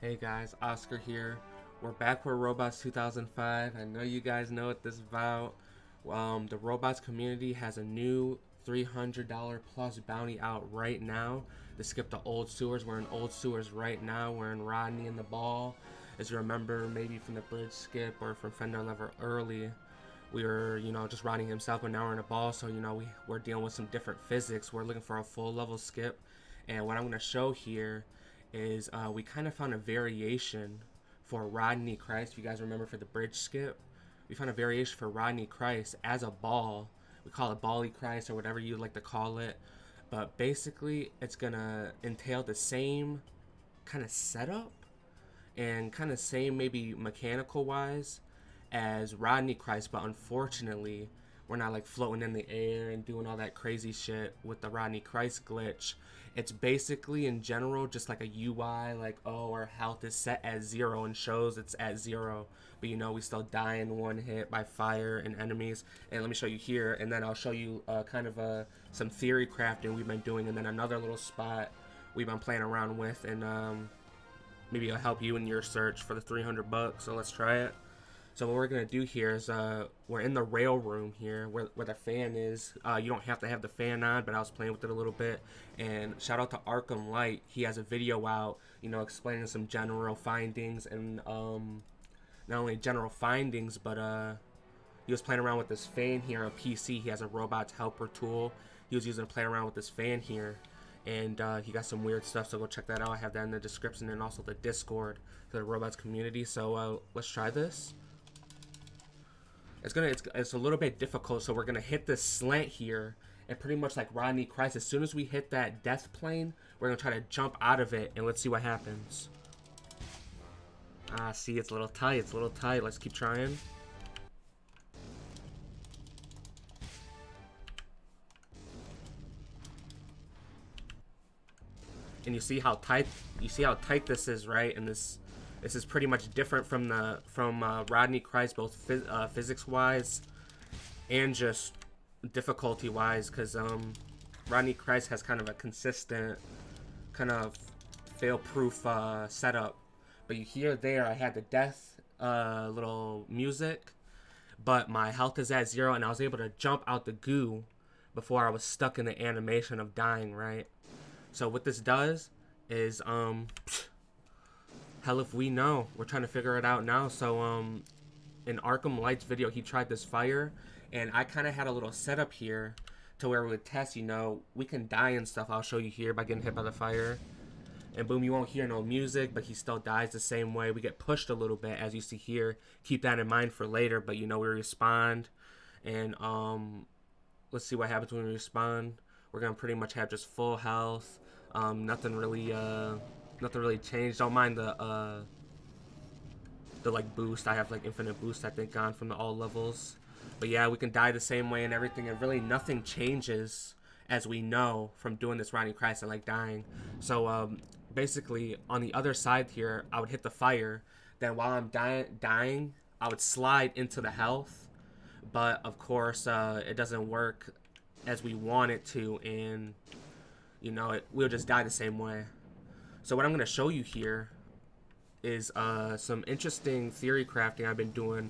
Hey guys, Oscar here. We're back for Robots 2005. I know you guys know what this is about. The Robots community has a new $300 plus bounty out right now to skip the old sewers. We're in old sewers right now. We're in Rodney and the Ball. As you remember, maybe from the bridge skip or from Fender Lever early, we were, just Rodney himself, but now we're in a Ball. So, we're dealing with some different physics. We're looking for a full level skip. And what I'm going to show here is we kind of found a variation for Rodney Christ. If you guys remember for the bridge skip, we found a variation for Rodney Christ as a ball. We call it Bally Christ or whatever you like to call it. But basically, it's going to entail the same kind of setup and kind of same maybe mechanical wise as Rodney Christ, but unfortunately we're not like floating in the air and doing all that crazy shit with the Rodney Christ glitch. It's basically in general just like a UI, like, oh, our health is set at 0 and shows it's at 0, but we still die in one hit by fire and enemies. And let me show you here, and then I'll show you kind of some theory crafting we've been doing, and then another little spot we've been playing around with, and maybe it'll help you in your search for the 300 bucks. So let's try it. So what we're gonna do here is we're in the rail room here where the fan is. You don't have to have the fan on, but I was playing with it a little bit. And shout out to ArkhamLight. He has a video out, explaining some general findings, and not only general findings, but he was playing around with this fan here on PC. He has a robot's helper tool. He was using to play around with this fan here. And he got some weird stuff, so go check that out. I have that in the description and also the Discord for the robots community. So let's try this. It's a little bit difficult, so we're gonna hit this slant here, and pretty much like Rodney Christ, as soon as we hit that death plane, we're gonna try to jump out of it, and let's see what happens. See, it's a little tight. It's a little tight. Let's keep trying. And you see how tight this is, right? And this is pretty much different from Rodney Christ, both physics wise and just difficulty wise, because Rodney Christ has kind of a consistent kind of fail proof setup. But you hear there I had the death little music, but my health is at 0, and I was able to jump out the goo before I was stuck in the animation of dying, right? So what this does is, hell if we know. We're trying to figure it out now. So, in ArkhamLight's video, he tried this fire, and I kind of had a little setup here to where we would test, we can die and stuff. I'll show you here by getting hit by the fire. And boom, you won't hear no music, but he still dies the same way. We get pushed a little bit, as you see here. Keep that in mind for later, but we respond. And, let's see what happens when we respond. We're gonna pretty much have just full health. Nothing really changed. Don't mind the like boost. I have like infinite boost, I think, on from the all levels. But yeah, we can die the same way and everything, and really nothing changes, as we know from doing this Rodney Christ and like dying. So basically on the other side here, I would hit the fire. Then while I'm dying, I would slide into the health. But of course, it doesn't work as we want it to, and we'll just die the same way. So what I'm going to show you here is some interesting theory crafting I've been doing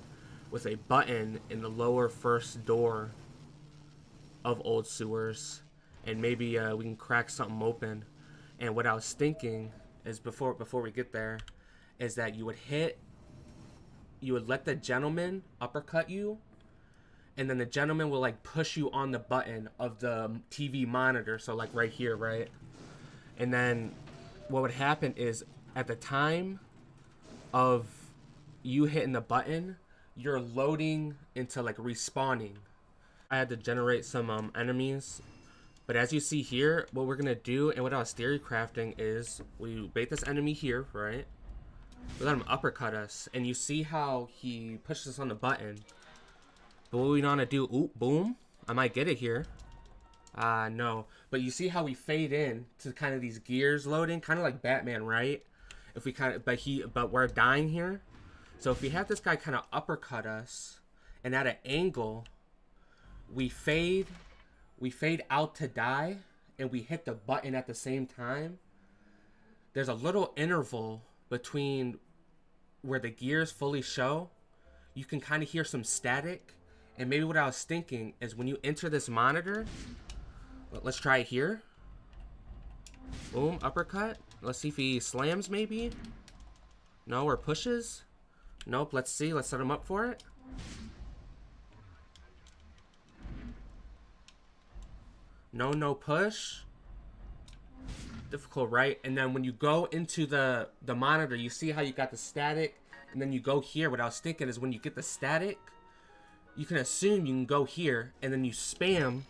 with a button in the lower first door of old sewers, and maybe we can crack something open. And what I was thinking is, before we get there, is that you would let the gentleman uppercut you, and then the gentleman will like push you on the button of the TV monitor, so like right here, right? And then what would happen is, at the time of you hitting the button, you're loading into like respawning. I had to generate some enemies, but as you see here, what we're gonna do, and what I was theory crafting, is we bait this enemy here, right? We let him uppercut us, and you see how he pushes us on the button. But what we want to do, ooh, boom, I might get it here. No. But you see how we fade in to kind of these gears loading, kind of like Batman, right? If we kind of, but we're dying here. So if we have this guy kind of uppercut us, and at an angle, we fade out to die, and we hit the button at the same time. There's a little interval between where the gears fully show, you can kind of hear some static. And maybe what I was thinking is when you enter this monitor, let's try it here. Boom, uppercut. Let's see if he slams maybe. No, or pushes. Nope, let's see. Let's set him up for it. No push. Difficult, right? And then when you go into the monitor, you see how you got the static, and then you go here. What I was thinking is when you get the static, you can assume you can go here, and then you spam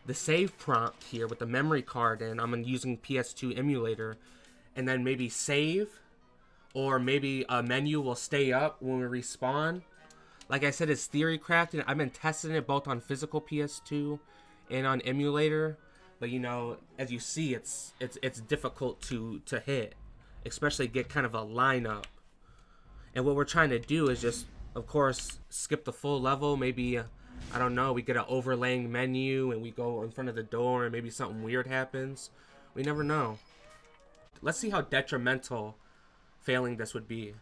the save prompt here with the memory card, and I'm using PS2 emulator, and then maybe save, or maybe a menu will stay up when we respawn. Like I said, it's theory crafted. I've been testing it both on physical PS2 and on emulator, but you know, as you see, it's difficult to hit, especially get kind of a lineup. And what we're trying to do is just, of course, skip the full level. Maybe I don't know, we get an overlaying menu and we go in front of the door and maybe something weird happens. We never know. Let's see how detrimental failing this would be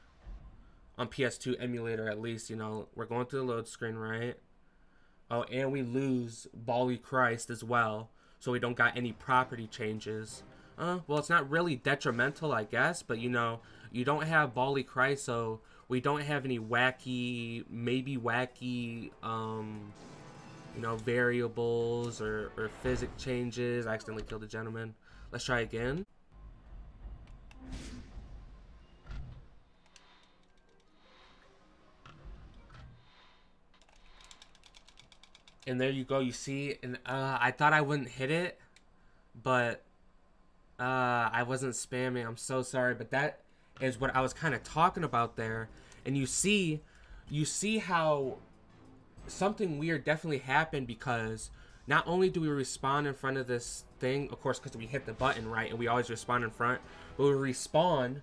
on PS2 emulator. At least, you know, we're going through the load screen, right? Oh, and we lose Bally Christ as well, so we don't got any property changes. Well, it's not really detrimental, I guess, but you know, you don't have Bally Christ, so we don't have any wacky, maybe wacky, you know, variables or physics changes. I accidentally killed a gentleman. Let's try again. And there you go, you see, and I thought I wouldn't hit it, but I wasn't spamming. I'm so sorry, but that is what I was kind of talking about there. And you see how something weird definitely happened, because not only do we respawn in front of this thing, of course, because we hit the button, right, and we always respawn in front, but we respawn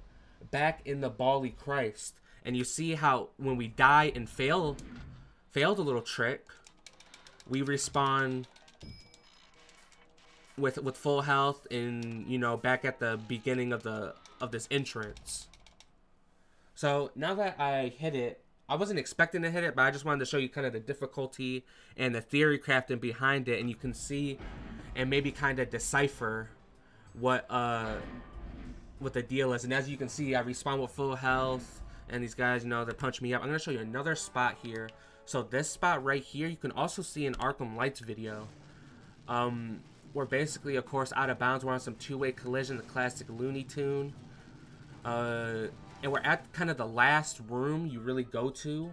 back in the Bally Christ. And you see how when we die and failed a little trick, we respawn with full health and, you know, back at the beginning of this entrance. So now that I hit it, I wasn't expecting to hit it, but I just wanted to show you kind of the difficulty and the theory crafting behind it, and you can see and maybe kind of decipher what the deal is. And as you can see, I respawn with full health, and these guys, you know, they're punching me up. I'm gonna show you another spot here. So this spot right here, you can also see in ArkhamLight's video. We're basically, of course, out of bounds. We're on some two-way collision, the classic Looney Tune. And we're at kind of the last room you really go to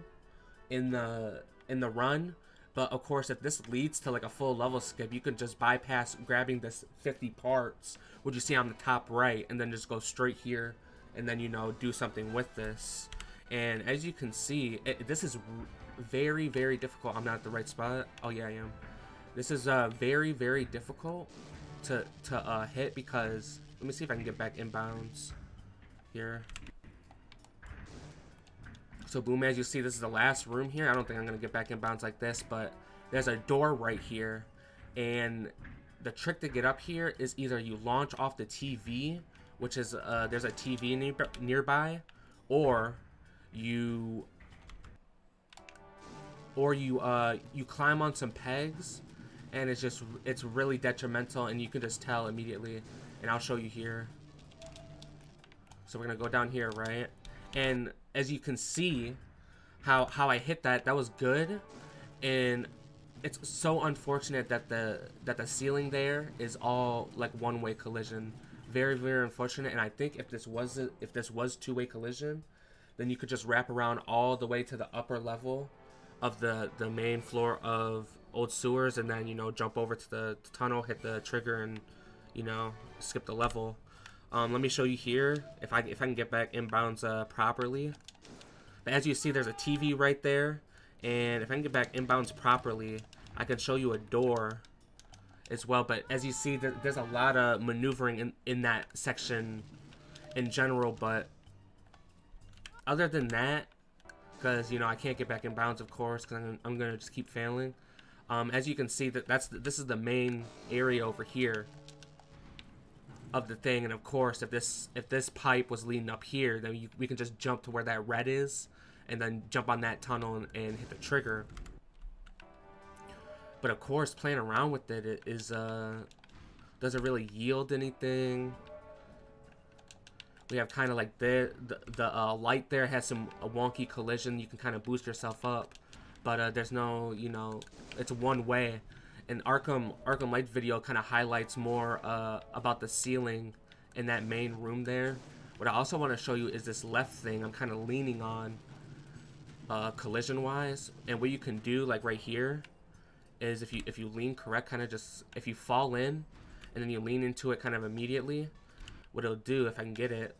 in the run. But of course, if this leads to like a full level skip, you can just bypass grabbing this 50 parts, which you see on the top right, and then just go straight here, and then, you know, do something with this. And as you can see, this is very, very difficult. I'm not at the right spot. Oh yeah, I am. This is very, very difficult to hit, because let me see if I can get back inbounds here. So boom, as you see, this is the last room here. I don't think I'm gonna get back inbounds like this, but there's a door right here, and the trick to get up here is either you launch off the TV, which is there's a TV nearby, or you climb on some pegs, and it's really detrimental, and you can just tell immediately. And I'll show you here. So we're gonna go down here, right? And as you can see how I hit that was good. And it's so unfortunate that the ceiling there is all like one-way collision. Very, very unfortunate. And I think if this was two-way collision, then you could just wrap around all the way to the upper level of the main floor of Old Sewers, and then, you know, jump over to the tunnel, hit the trigger, and, you know, skip the level. Let me show you here if I can get back inbounds properly. But as you see, there's a TV right there, and if I can get back inbounds properly, I can show you a door as well. But as you see, there's a lot of maneuvering in that section in general. But other than that, because, you know, I can't get back in bounds, of course, because I'm gonna just keep failing. As you can see, this is the main area over here. of the thing. And of course, if this pipe was leading up here, then we can just jump to where that red is, and then jump on that tunnel and hit the trigger. But of course, playing around with it is doesn't really yield anything. We have kind of like the light there has a wonky collision. You can kind of boost yourself up, but there's no, you know, it's one way. And ArkhamLight video kind of highlights more about the ceiling in that main room there. What I also want to show you is this left thing I'm kind of leaning on collision wise, and what you can do like right here is if you lean correct, kind of just if you fall in and then you lean into it kind of immediately, what it'll do, if I can get it,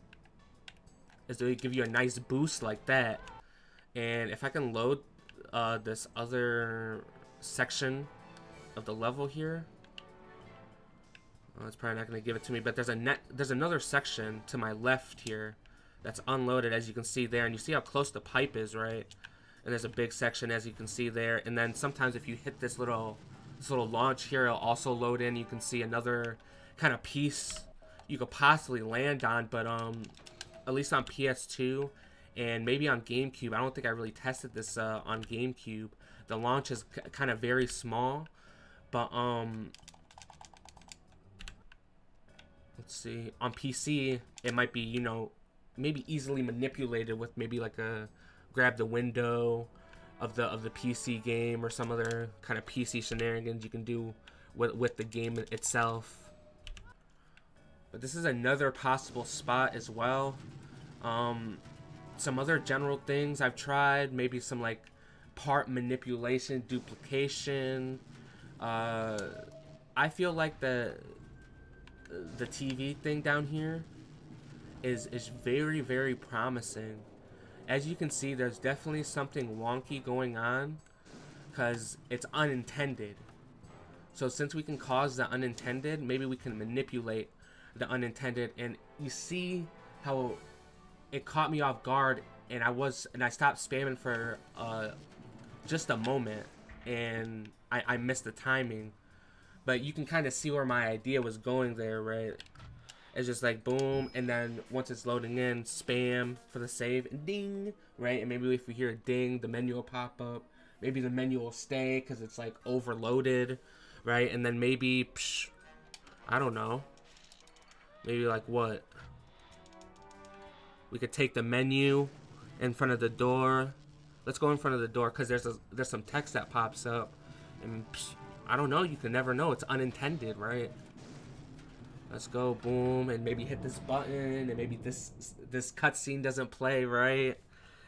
is it'll give you a nice boost like that. And if I can load this other section of the level here, it's probably not going to give it to me, but there's another section to my left here that's unloaded, as you can see there, and you see how close the pipe is, right? And there's a big section, as you can see there. And then sometimes if you hit this little launch here, it'll also load in. You can see another kind of piece you could possibly land on, but at least on PS2 and maybe on GameCube, I don't think I really tested this on GameCube. The launch is kind of very small, but let's see, on PC it might be, you know, maybe easily manipulated with maybe like a grab the window of the PC game or some other kind of PC shenanigans you can do with the game itself. But this is another possible spot as well. Some other general things I've tried, maybe some like part manipulation, duplication. I feel like the TV thing down here is very, very promising. As you can see, there's definitely something wonky going on because it's unintended. So since we can cause the unintended, maybe we can manipulate the unintended. And you see how it caught me off guard, and I stopped spamming for just a moment, and I missed the timing. But you can kind of see where my idea was going there, right? It's just like boom, and then once it's loading in, spam for the save, and ding, right? And maybe if we hear a ding, the menu will pop up. Maybe the menu will stay because it's like overloaded, right? And then maybe, I don't know. Maybe like what? We could take the menu in front of the door. Let's go in front of the door because there's some text that pops up, and I don't know. You can never know. It's unintended, right? Let's go, boom, and maybe hit this button, and maybe this cutscene doesn't play, right?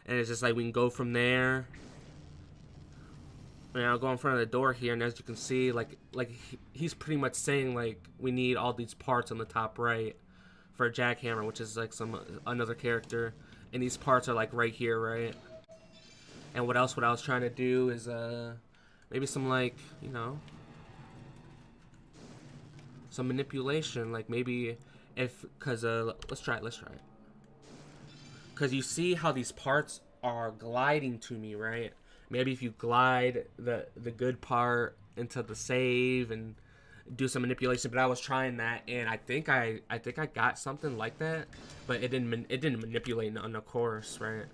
And it's just like we can go from there. And I'll go in front of the door here, and as you can see, like he's pretty much saying like we need all these parts on the top right for a jackhammer, which is like another character, and these parts are like right here, right? And what else? What I was trying to do is maybe some like, you know, some manipulation, like maybe if, cause let's try it. Cause you see how these parts are gliding to me, right? Maybe if you glide the good part into the save and do some manipulation. But I was trying that, and I think I got something like that, but it didn't manipulate on the course, right?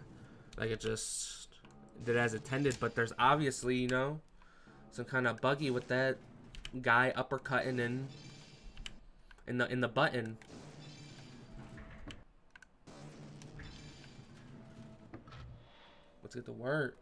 Like it just did as intended. But there's obviously, you know, some kind of buggy with that guy uppercutting in the button. Let's get to work.